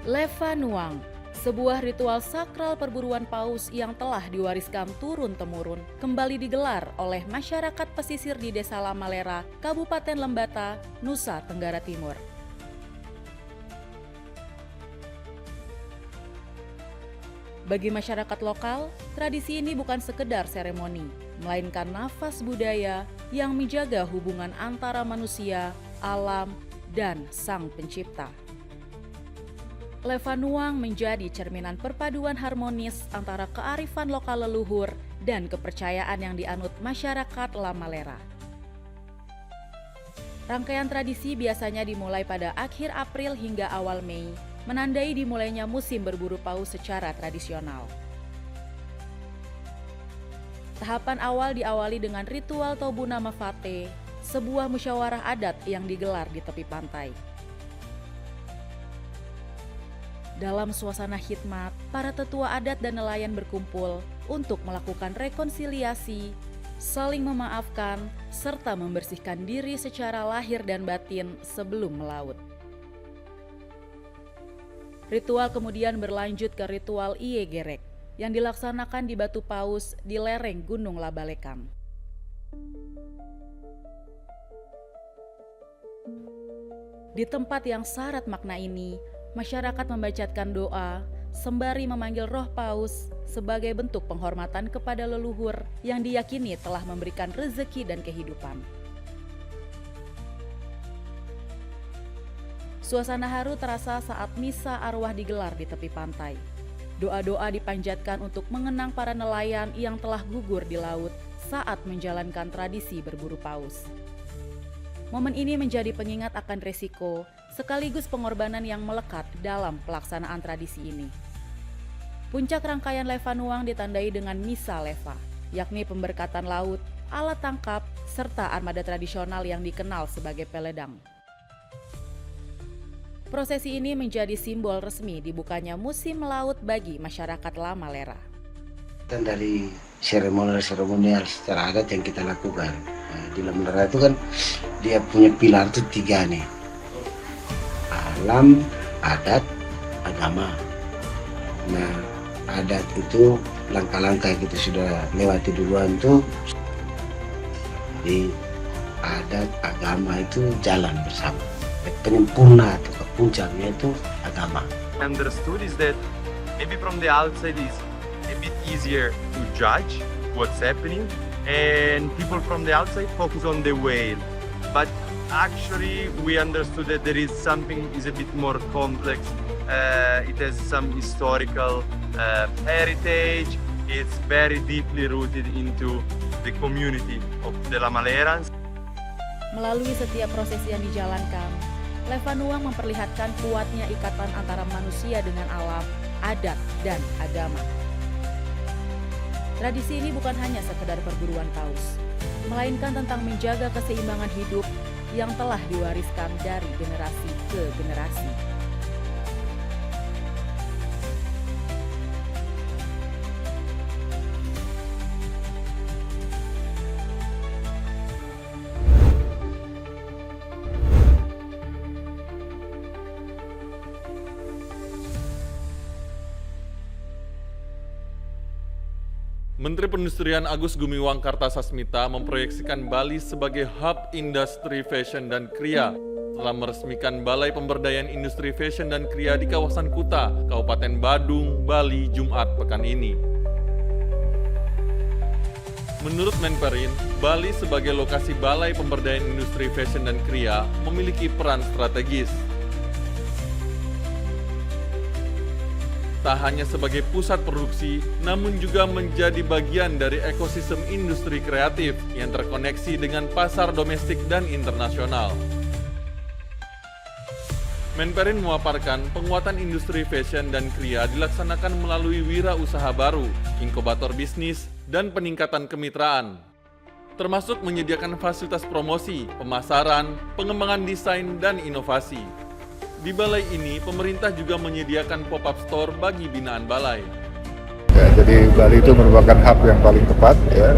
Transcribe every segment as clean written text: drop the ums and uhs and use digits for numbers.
Leva Nuang, sebuah ritual sakral perburuan paus yang telah diwariskan turun-temurun, kembali digelar oleh masyarakat pesisir di Desa Lamalera, Kabupaten Lembata, Nusa Tenggara Timur. Bagi masyarakat lokal, tradisi ini bukan sekedar seremoni, melainkan nafas budaya yang menjaga hubungan antara manusia, alam, dan Sang Pencipta. Leva Nuang menjadi cerminan perpaduan harmonis antara kearifan lokal leluhur dan kepercayaan yang dianut masyarakat Lamalera. Rangkaian tradisi biasanya dimulai pada akhir April hingga awal Mei, menandai dimulainya musim berburu paus secara tradisional. Tahapan awal diawali dengan ritual Tobuna Mafate, sebuah musyawarah adat yang digelar di tepi pantai. Dalam suasana khidmat, para tetua adat dan nelayan berkumpul untuk melakukan rekonsiliasi, saling memaafkan, serta membersihkan diri secara lahir dan batin sebelum melaut. Ritual kemudian berlanjut ke ritual Iye Gerek yang dilaksanakan di Batu Paus di lereng Gunung Labalekam. Di tempat yang syarat makna ini, masyarakat membacakan doa sembari memanggil roh paus sebagai bentuk penghormatan kepada leluhur yang diyakini telah memberikan rezeki dan kehidupan. Suasana haru terasa saat misa arwah digelar di tepi pantai. Doa-doa dipanjatkan untuk mengenang para nelayan yang telah gugur di laut saat menjalankan tradisi berburu paus. Momen ini menjadi pengingat akan resiko sekaligus pengorbanan yang melekat dalam pelaksanaan tradisi ini. Puncak rangkaian Leva Nuang ditandai dengan Misa Leva, yakni pemberkatan laut, alat tangkap, serta armada tradisional yang dikenal sebagai peledang. Prosesi ini menjadi simbol resmi dibukanya musim laut bagi masyarakat Lamalera. Dan dari seremonial secara adat yang kita lakukan di Lamalera itu kan dia punya pilar itu 3 nih, alam, adat, agama. Nah, adat itu langkah-langkah yang kita sudah lewati duluan tuh, di adat agama itu jalan bersama. Penyempurna atau puncaknya itu agama. Understood is that maybe from the outside is a bit easier to judge what's happening, and people from the outside focus on the whale. But actually, we understood that there is something is a bit more complex. It has some historical heritage. It's very deeply rooted into the community of the Lamalerans. Melalui setiap prosesi yang dijalankan, Leva Nuang memperlihatkan kuatnya ikatan antara manusia dengan alam, adat, dan agama. Tradisi ini bukan hanya sekedar perburuan paus, melainkan tentang menjaga keseimbangan hidup yang telah diwariskan dari generasi ke generasi. Menteri Perindustrian Agus Gumiwang Kartasasmita memproyeksikan Bali sebagai hub industri fashion dan kriya setelah meresmikan Balai Pemberdayaan Industri Fashion dan Kriya di kawasan Kuta, Kabupaten Badung, Bali, Jumat pekan ini. Menurut Menperin, Bali sebagai lokasi Balai Pemberdayaan Industri Fashion dan Kriya memiliki peran strategis. Tak hanya sebagai pusat produksi, namun juga menjadi bagian dari ekosistem industri kreatif yang terkoneksi dengan pasar domestik dan internasional. Menperin memaparkan penguatan industri fashion dan kriya dilaksanakan melalui wirausaha baru, inkubator bisnis, dan peningkatan kemitraan, termasuk menyediakan fasilitas promosi, pemasaran, pengembangan desain, dan inovasi. Di balai ini, pemerintah juga menyediakan pop-up store bagi binaan balai. Ya, jadi Bali itu merupakan hub yang paling tepat ya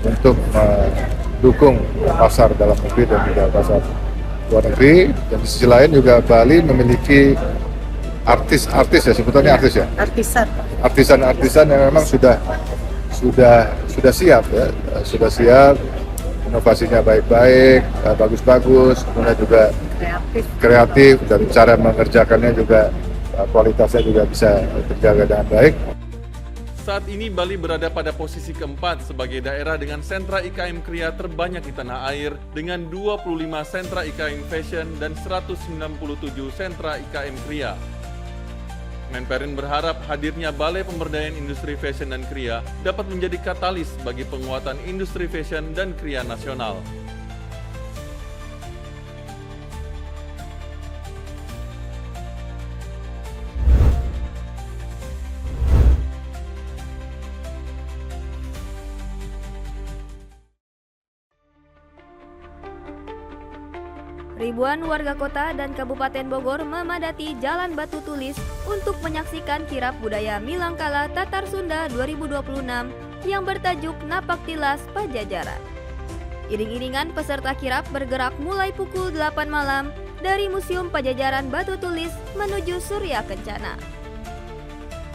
untuk mendukung pasar dalam negeri dan juga pasar luar negeri. Dan di sisi lain juga Bali memiliki artis ya, sebutannya artis ya, artisan yang memang sudah siap ya, sudah siap, inovasinya baik-baik, bagus-bagus, kemudian juga kreatif dan cara mengerjakannya juga kualitasnya juga bisa terjaga dengan baik. Saat ini Bali berada pada posisi keempat sebagai daerah dengan sentra IKM Kria terbanyak di tanah air dengan 25 sentra IKM Fashion dan 197 sentra IKM Kria. Menperin berharap hadirnya Balai Pemberdayaan Industri Fashion dan Kria dapat menjadi katalis bagi penguatan industri fashion dan kria nasional. Ribuan warga kota dan Kabupaten Bogor memadati Jalan Batu Tulis untuk menyaksikan kirap budaya Milangkala Tatar Sunda 2026 yang bertajuk Napak Tilas Pajajaran. Iring-iringan peserta kirap bergerak mulai pukul 8 malam dari Museum Pajajaran Batu Tulis menuju Surya Kencana.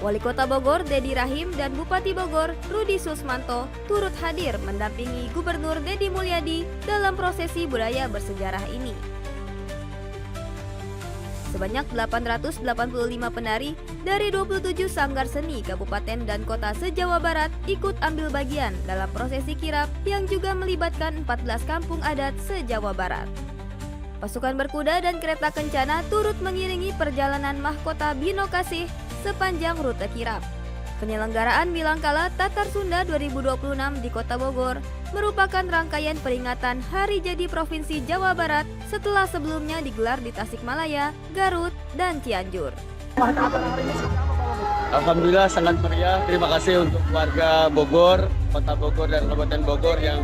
Wali Kota Bogor Dedi Rahim dan Bupati Bogor Rudi Susmanto turut hadir mendampingi Gubernur Dedi Mulyadi dalam prosesi budaya bersejarah ini. Sebanyak 885 penari dari 27 sanggar seni kabupaten dan kota se-Jawa Barat ikut ambil bagian dalam prosesi kirap yang juga melibatkan 14 kampung adat se-Jawa Barat. Pasukan berkuda dan kereta kencana turut mengiringi perjalanan mahkota Bino Kasih sepanjang rute kirap. Penyelenggaraan Milangkala Tatar Sunda 2026 di Kota Bogor merupakan rangkaian peringatan Hari Jadi Provinsi Jawa Barat setelah sebelumnya digelar di Tasikmalaya, Garut, dan Cianjur. Alhamdulillah sangat meriah. Terima kasih untuk warga Bogor, Kota Bogor dan Kabupaten Bogor yang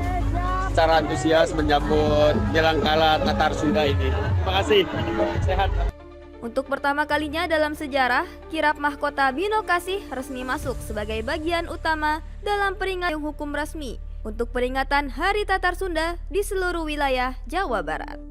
secara antusias menyambut Milangkala Tatar Sunda ini. Terima kasih. Sehat. Untuk pertama kalinya dalam sejarah, kirap mahkota Bino Kasih resmi masuk sebagai bagian utama dalam peringatan hukum resmi untuk peringatan Hari Tatar Sunda di seluruh wilayah Jawa Barat.